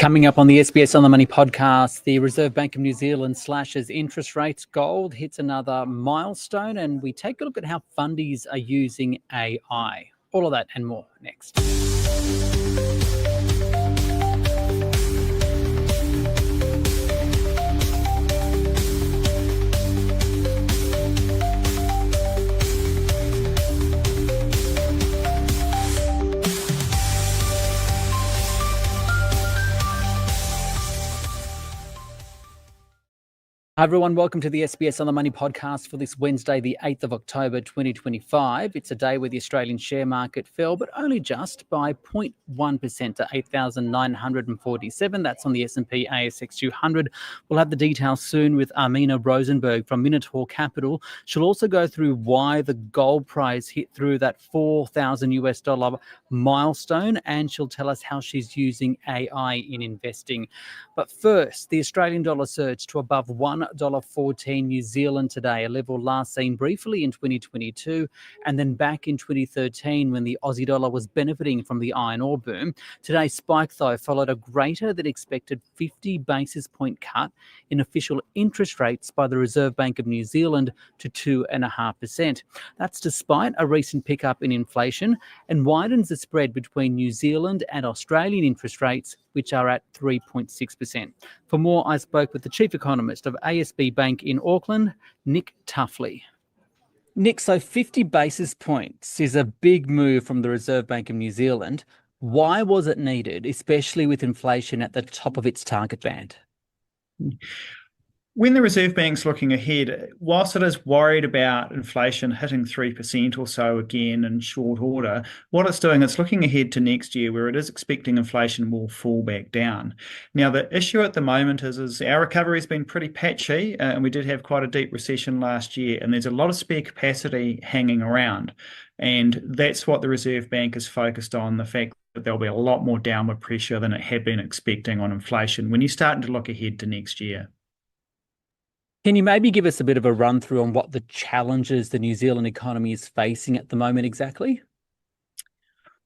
Coming up on the SBS On The Money podcast, the Reserve Bank of New Zealand slashes interest rates, gold hits another milestone, and we take a look at how fundies are using AI. All of that and more next. Hi everyone, welcome to the SBS On The Money podcast for this Wednesday, the 8th of October 2025. It's a day where the Australian share market fell, but only just by 0.1% to 8,947. That's on the S&P ASX 200. We'll have the details soon with Armina Rosenberg from Minotaur Capital. She'll also go through why the gold price hit through that $4,000 milestone, and she'll tell us how she's using AI in investing. But first, the Australian dollar surged to above $1.14 New Zealand today, a level last seen briefly in 2022 and then back in 2013 when the Aussie dollar was benefiting from the iron ore boom. Today's spike, though, followed a greater than expected 50 basis point cut in official interest rates by the Reserve Bank of New Zealand to 2.5%. That's despite a recent pickup in inflation and widens the spread between New Zealand and Australian interest rates, which are at 3.6%. For more, I spoke with the Chief Economist of ASB Bank in Auckland, Nick Tuffley. Nick, so 50 basis points is a big move from the Reserve Bank of New Zealand. Why was it needed, especially with inflation at the top of its target band? When the Reserve Bank's looking ahead, whilst it is worried about inflation hitting 3% or so again in short order, what it's doing, it's looking ahead to next year where it is expecting inflation will fall back down. Now, the issue at the moment is our recovery has been pretty patchy, and we did have quite a deep recession last year, and there's a lot of spare capacity hanging around. And that's what the Reserve Bank is focused on, the fact that there'll be a lot more downward pressure than it had been expecting on inflation when you're starting to look ahead to next year. Can you maybe give us a bit of a run through on what the challenges the New Zealand economy is facing at the moment exactly?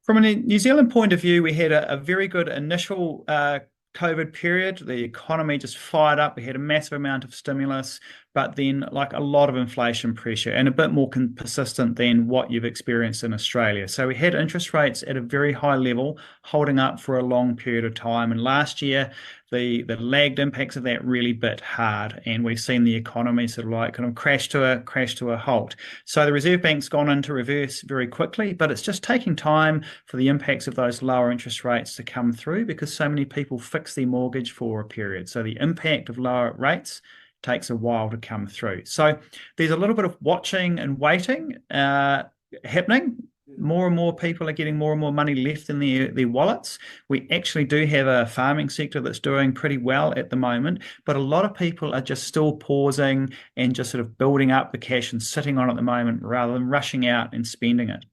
From a New Zealand point of view, we had a very good initial COVID period. The economy just fired up. We had a massive amount of stimulus, but then like a lot of inflation pressure and a bit more persistent than what you've experienced in Australia. So we had interest rates at a very high level, holding up for a long period of time. And last year, the lagged impacts of that really bit hard, and we've seen the economy sort of like kind of crash to a halt. So the Reserve Bank's gone into reverse very quickly, but it's just taking time for the impacts of those lower interest rates to come through because so many people fix their mortgage for a period. So the impact of lower rates takes a while to come through. So there's a little bit of watching and waiting happening. More and more people are getting more and more money left in their wallets. We actually do have a farming sector that's doing pretty well at the moment, but a lot of people are just still pausing and just sort of building up the cash and sitting on it at the moment rather than rushing out and spending it.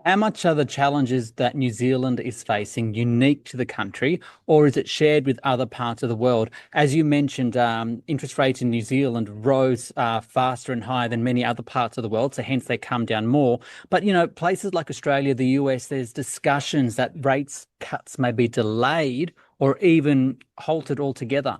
How much are the challenges that New Zealand is facing unique to the country, or is it shared with other parts of the world? As you mentioned, interest rates in New Zealand rose faster and higher than many other parts of the world, so hence they come down more. But, you know, places like Australia, the US, there's discussions that rates cuts may be delayed or even halted altogether.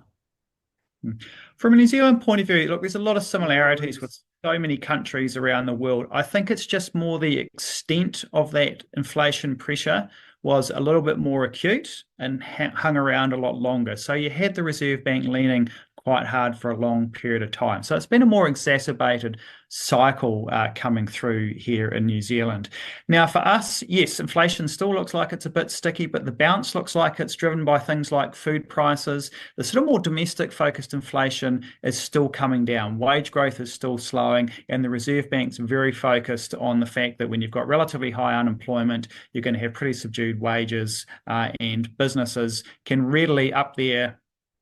From a New Zealand point of view, look, there's a lot of similarities with so many countries around the world. I think it's just more the extent of that inflation pressure was a little bit more acute and hung around a lot longer. So you had the Reserve Bank leaning quite hard for a long period of time. So it's been a more exacerbated cycle coming through here in New Zealand. Now for us, yes, inflation still looks like it's a bit sticky, but the bounce looks like it's driven by things like food prices. The sort of more domestic focused inflation is still coming down. Wage growth is still slowing, and the Reserve Bank's very focused on the fact that when you've got relatively high unemployment, you're going to have pretty subdued wages, and businesses can readily up their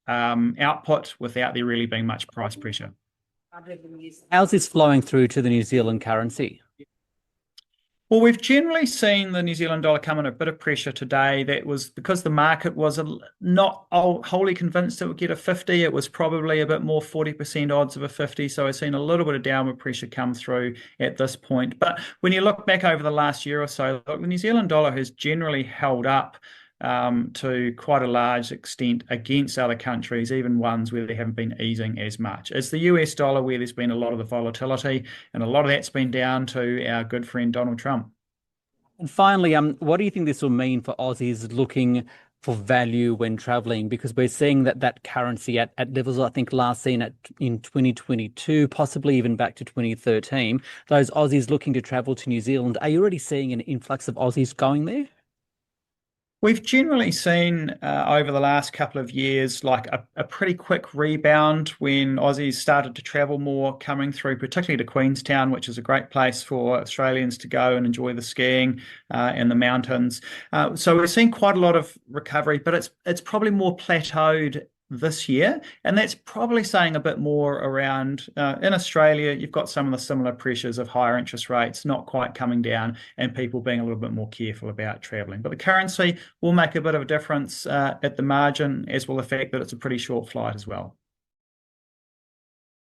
output without there really being much price pressure. How's this flowing through to the New Zealand currency? Well, we've generally seen the New Zealand dollar come under a bit of pressure today. That was because the market was not wholly convinced it would get a 50. It was probably a bit more 40% odds of a 50. So we've seen a little bit of downward pressure come through at this point. But when you look back over the last year or so, look, the New Zealand dollar has generally held up to quite a large extent against other countries, even ones where they haven't been easing as much. It's the US dollar where there's been a lot of the volatility, and a lot of that's been down to our good friend Donald Trump. And finally, what do you think this will mean for Aussies looking for value when traveling? Because we're seeing that currency at levels I think last seen in 2022, possibly even back to 2013. Those Aussies looking to travel to New Zealand, are you already seeing an influx of Aussies going there? We've generally seen over the last couple of years like a pretty quick rebound when Aussies started to travel more, coming through, particularly to Queenstown, which is a great place for Australians to go and enjoy the skiing and the mountains. So we're seeing quite a lot of recovery, but it's probably more plateaued this year, and that's probably saying a bit more around in Australia. You've got some of the similar pressures of higher interest rates not quite coming down and people being a little bit more careful about traveling, but the currency will make a bit of a difference at the margin, as will the fact that it's a pretty short flight as well.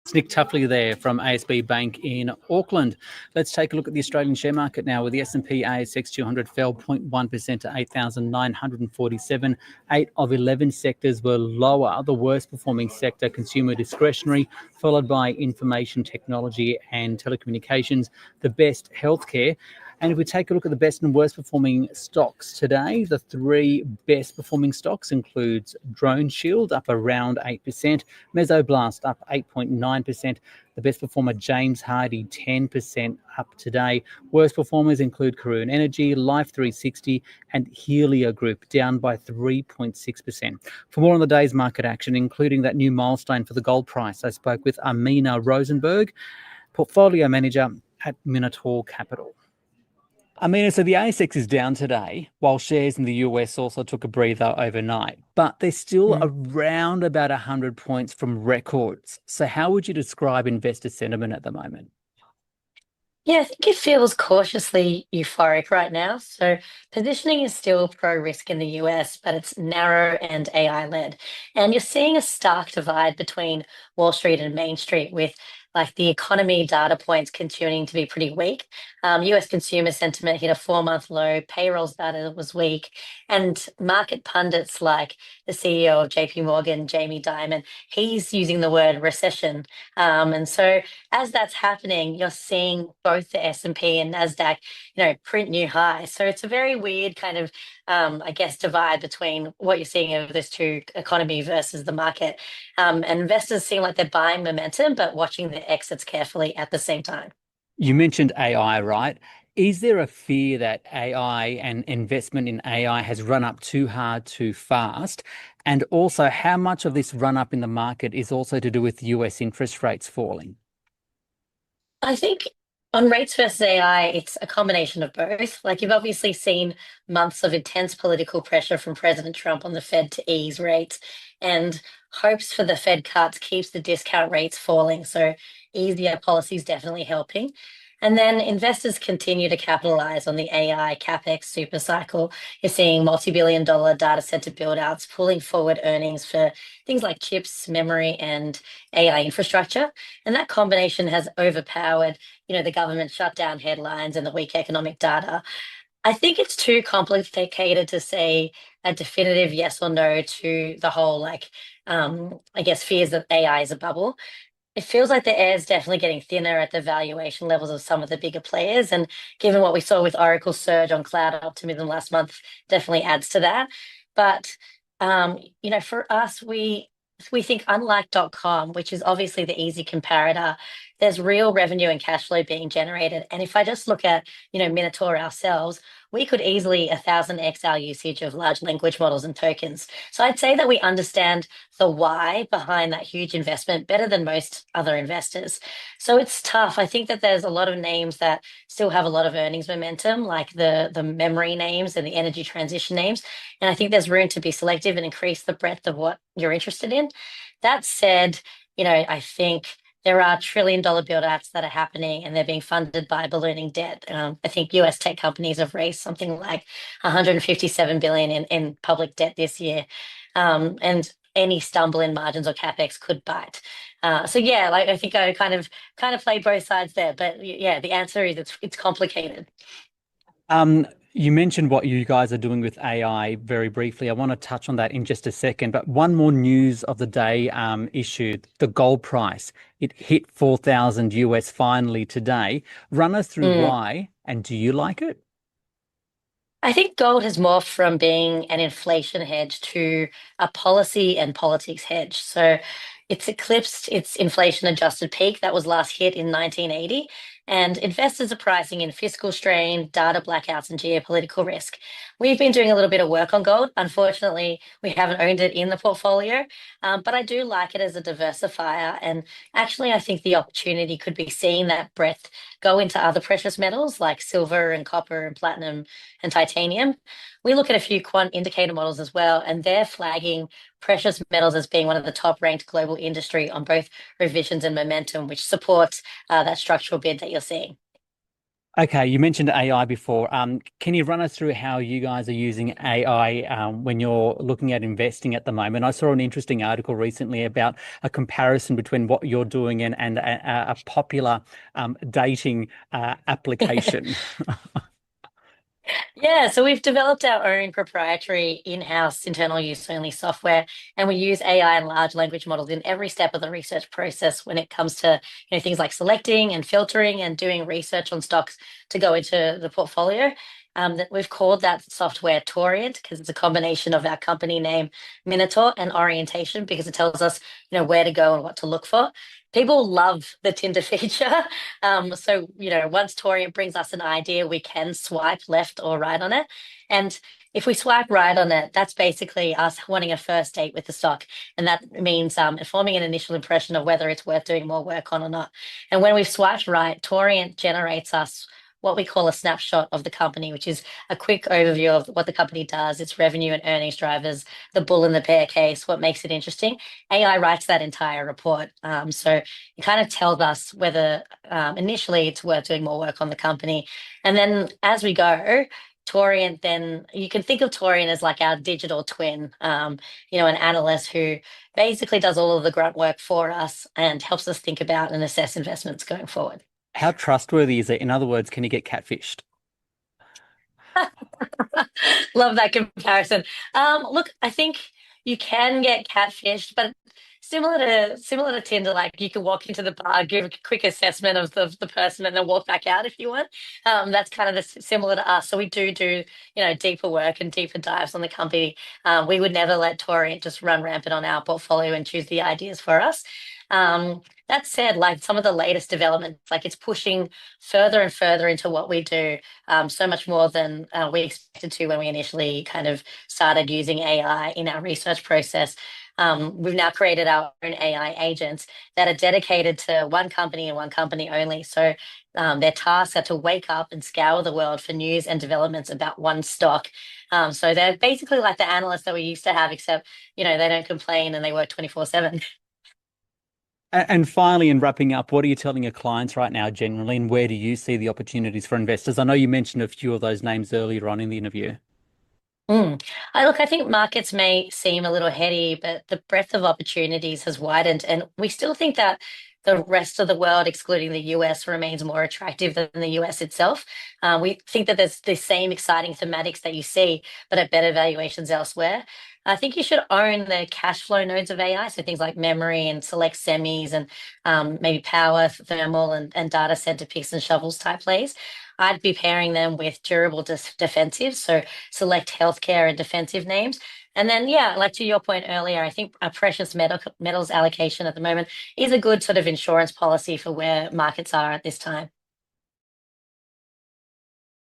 It's Nick Tuffley there from ASB Bank in Auckland. Let's take a look at the Australian share market now, where the S&P ASX 200 fell 0.1% to 8,947. 8 of 11 sectors were lower. The worst performing sector, consumer discretionary, followed by information technology and telecommunications. The best, healthcare. And if we take a look at the best and worst performing stocks today, the three best performing stocks includes Drone Shield up around 8%, Mesoblast up 8.9%, the best performer James Hardie 10% up today. Worst performers include Karoon Energy, Life 360 and Helia Group down by 3.6%. For more on the day's market action, including that new milestone for the gold price, I spoke with Armina Rosenberg, portfolio manager at Minotaur Capital. I mean, so the ASX is down today, while shares in the US also took a breather overnight, but they're still around about 100 points from records. So how would you describe investor sentiment at the moment? Yeah, I think it feels cautiously euphoric right now. So positioning is still pro-risk in the US, but it's narrow and AI-led. And you're seeing a stark divide between Wall Street and Main Street, with like the economy data points continuing to be pretty weak. US consumer sentiment hit a 4-month low, payrolls data was weak, and market pundits like the CEO of JP Morgan, Jamie Dimon, he's using the word recession. And so as that's happening, you're seeing both the S&P and NASDAQ, print new highs. So it's a very weird kind of, I guess, divide between what you're seeing of this two economy versus the market. And investors seem like they're buying momentum, but watching the exits carefully at the same time. You mentioned AI, right? Is there a fear that AI and investment in AI has run up too hard, too fast? And also, how much of this run up in the market is also to do with US interest rates falling? I think on rates versus AI, it's a combination of both. Like, you've obviously seen months of intense political pressure from President Trump on the Fed to ease rates, and hopes for the Fed cuts keeps the discount rates falling. So easier policies definitely helping. And then investors continue to capitalize on the AI capex super cycle. You're seeing multi-billion dollar data center build-outs pulling forward earnings for things like chips, memory, and AI infrastructure. And that combination has overpowered, the government shutdown headlines and the weak economic data. I think it's too complicated to say a definitive yes or no to the whole, I guess, fears that AI is a bubble. It feels like the air is definitely getting thinner at the valuation levels of some of the bigger players. And given what we saw with Oracle's surge on cloud optimism last month, definitely adds to that. But, for us, we think, unlike .com, which is obviously the easy comparator, there's real revenue and cash flow being generated. And if I just look at, Minotaur ourselves, we could easily 1,000x our usage of large language models and tokens. So I'd say that we understand the why behind that huge investment better than most other investors. So it's tough. I think that there's a lot of names that still have a lot of earnings momentum, like the memory names and the energy transition names. And I think there's room to be selective and increase the breadth of what you're interested in. That said, I think there are trillion-dollar build-outs that are happening, and they're being funded by ballooning debt. I think US tech companies have raised something like 157 billion in public debt this year, and any stumble in margins or capex could bite. So yeah, I think I kind of play both sides there, but yeah, the answer is it's complicated. You mentioned what you guys are doing with AI very briefly. I want to touch on that in just a second. But one more news of the day issue, the gold price. It hit 4,000 US finally today. Run us through why, and do you like it? I think gold has morphed from being an inflation hedge to a policy and politics hedge. So it's eclipsed its inflation adjusted peak that was last hit in 1980. And investors are pricing in fiscal strain, data blackouts, and geopolitical risk. We've been doing a little bit of work on gold. Unfortunately, we haven't owned it in the portfolio, but I do like it as a diversifier. And actually, I think the opportunity could be seeing that breadth go into other precious metals like silver and copper and platinum and titanium. We look at a few quant indicator models as well, and they're flagging precious metals as being one of the top ranked global industry on both revisions and momentum, which supports that structural bid that you're seeing. Okay, you mentioned AI before. Can you run us through how you guys are using AI when you're looking at investing at the moment? I saw an interesting article recently about a comparison between what you're doing and a popular dating application. Yeah, so we've developed our own proprietary in-house internal use only software, and we use AI and large language models in every step of the research process when it comes to things like selecting and filtering and doing research on stocks to go into the portfolio. That we've called that software Torient because it's a combination of our company name Minotaur and orientation because it tells us where to go and what to look for. People love the Tinder feature. So, once Torient brings us an idea, we can swipe left or right on it. And if we swipe right on it, that's basically us wanting a first date with the stock. And that means forming an initial impression of whether it's worth doing more work on or not. And when we've swiped right, Torient generates us what we call a snapshot of the company, which is a quick overview of what the company does, its revenue and earnings drivers, the bull and the bear case, what makes it interesting. AI writes that entire report. So it kind of tells us whether initially it's worth doing more work on the company. And then as we go, Torient, then you can think of Torient as like our digital twin, an analyst who basically does all of the grunt work for us and helps us think about and assess investments going forward. How trustworthy is it? In other words, can you get catfished? Love that comparison. Look, I think you can get catfished, but similar to Tinder, like you can walk into the bar, give a quick assessment of the person, and then walk back out if you want. That's kind of similar to us. So we do deeper work and deeper dives on the company. We would never let Torient just run rampant on our portfolio and choose the ideas for us. That said, like some of the latest developments, like it's pushing further and further into what we do, so much more than we expected to when we initially kind of started using AI in our research process. We've now created our own AI agents that are dedicated to one company and one company only. So their tasks are to wake up and scour the world for news and developments about one stock. So they're basically like the analysts that we used to have, except, they don't complain and they work 24/7. And finally, in wrapping up, what are you telling your clients right now generally, and where do you see the opportunities for investors? I know you mentioned a few of those names earlier on in the interview. I think markets may seem a little heady, but the breadth of opportunities has widened, and we still think that the rest of the world, excluding the US, remains more attractive than the US itself. We think that there's the same exciting thematics that you see, but at better valuations elsewhere. I think you should own the cash flow nodes of AI, so things like memory and select semis and maybe power, thermal, and data center picks and shovels type plays. I'd be pairing them with durable defensives, so select healthcare and defensive names. And then, yeah, like to your point earlier, I think a precious metals allocation at the moment is a good sort of insurance policy for where markets are at this time.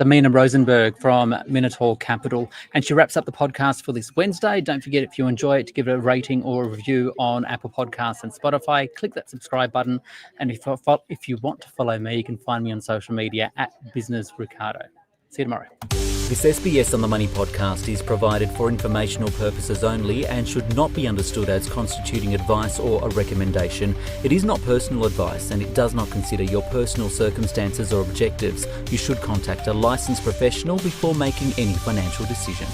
Armina Rosenberg from Minotaur Capital. And she wraps up the podcast for this Wednesday. Don't forget, if you enjoy it, to give it a rating or a review on Apple Podcasts and Spotify. Click that subscribe button. And if you want to follow me, you can find me on social media at Business Ricardo. See you tomorrow. This SBS on the Money podcast is provided for informational purposes only and should not be understood as constituting advice or a recommendation. It is not personal advice and it does not consider your personal circumstances or objectives. You should contact a licensed professional before making any financial decision.